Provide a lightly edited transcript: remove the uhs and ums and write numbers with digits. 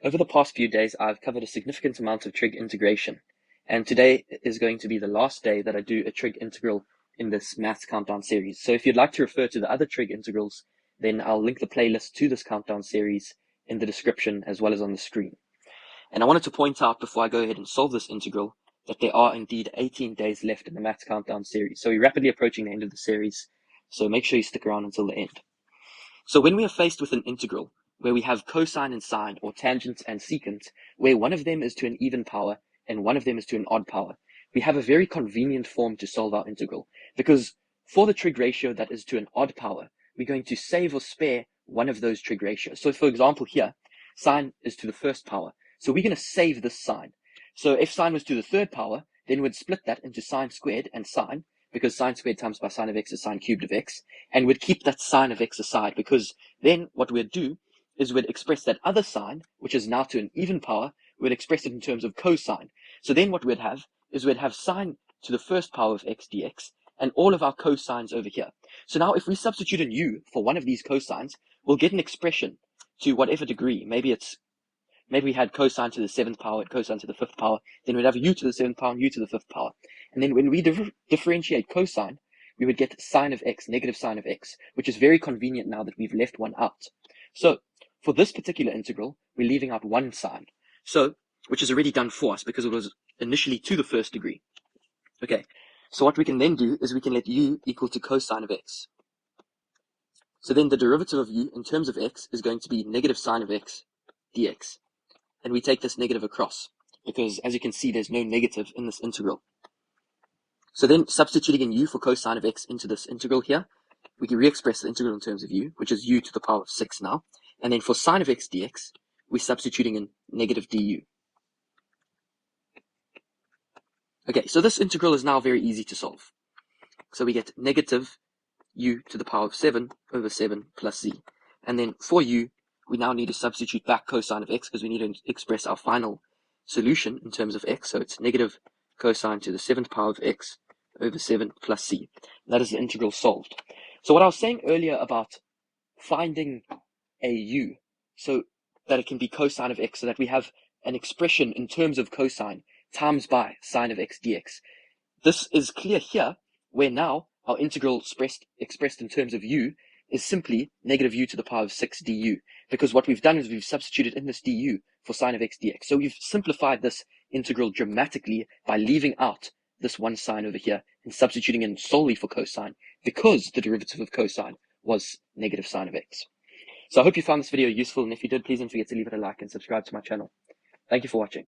Over the past few days, I've covered a significant amount of trig integration, and today is going to be the last day that I do a trig integral in this maths countdown series. So if you'd like to refer to the other trig integrals, then I'll link the playlist to this countdown series in the description as well as on the screen. And I wanted to point out before I go ahead and solve this integral that there are indeed 18 days left in the maths countdown series. So we're rapidly approaching the end of the series, so make sure you stick around until the end. So when we are faced with an integral where we have cosine and sine, or tangent and secant, where one of them is to an even power and one of them is to an odd power, we have a very convenient form to solve our integral, because for the trig ratio that is to an odd power, we're going to save or spare one of those trig ratios. So for example here, sine is to the first power, so we're going to save this sine. So if sine was to the third power, then we'd split that into sine squared and sine, because sine squared times by sine of x is sine cubed of x, and we'd keep that sine of x aside, because then what we'd do is we'd express that other sine, which is now to an even power, we'd express it in terms of cosine. So then what we'd have is we'd have sine to the first power of x dx, and all of our cosines over here. So now if we substitute in u for one of these cosines, we'll get an expression to whatever degree. Maybe we had cosine to the 7th power and cosine to the 5th power, then we'd have u to the 7th power and u to the 5th power. And then when we differentiate cosine, we would get sine of x, negative sine of x, which is very convenient now that we've left one out. So for this particular integral, we're leaving out one sine, so which is already done for us because it was initially to the first degree. Okay, so what we can then do is we can let u equal to cosine of x. So then the derivative of u in terms of x is going to be negative sine of x dx. And we take this negative across, because as you can see, there's no negative in this integral. So then substituting in u for cosine of x into this integral here, we can re-express the integral in terms of u, which is u to the power of 6 now. And then for sine of x dx, we're substituting in negative du. Okay, so this integral is now very easy to solve. So we get negative u to the power of 7 over 7 plus z. And then for u, we now need to substitute back cosine of x because we need to express our final solution in terms of x. So it's negative cosine to the 7th power of x over 7 plus c. That is the integral solved. So what I was saying earlier about finding a u so that it can be cosine of x, so that we have an expression in terms of cosine times by sine of x dx. This is clear here, where now our integral expressed in terms of u is simply negative u to the power of 6 du, because what we've done is we've substituted in this du for sine of x dx. So we've simplified this integral dramatically by leaving out this one sine over here and substituting in solely for cosine, because the derivative of cosine was negative sine of x. So I hope you found this video useful, and if you did, please don't forget to leave it a like and subscribe to my channel. Thank you for watching.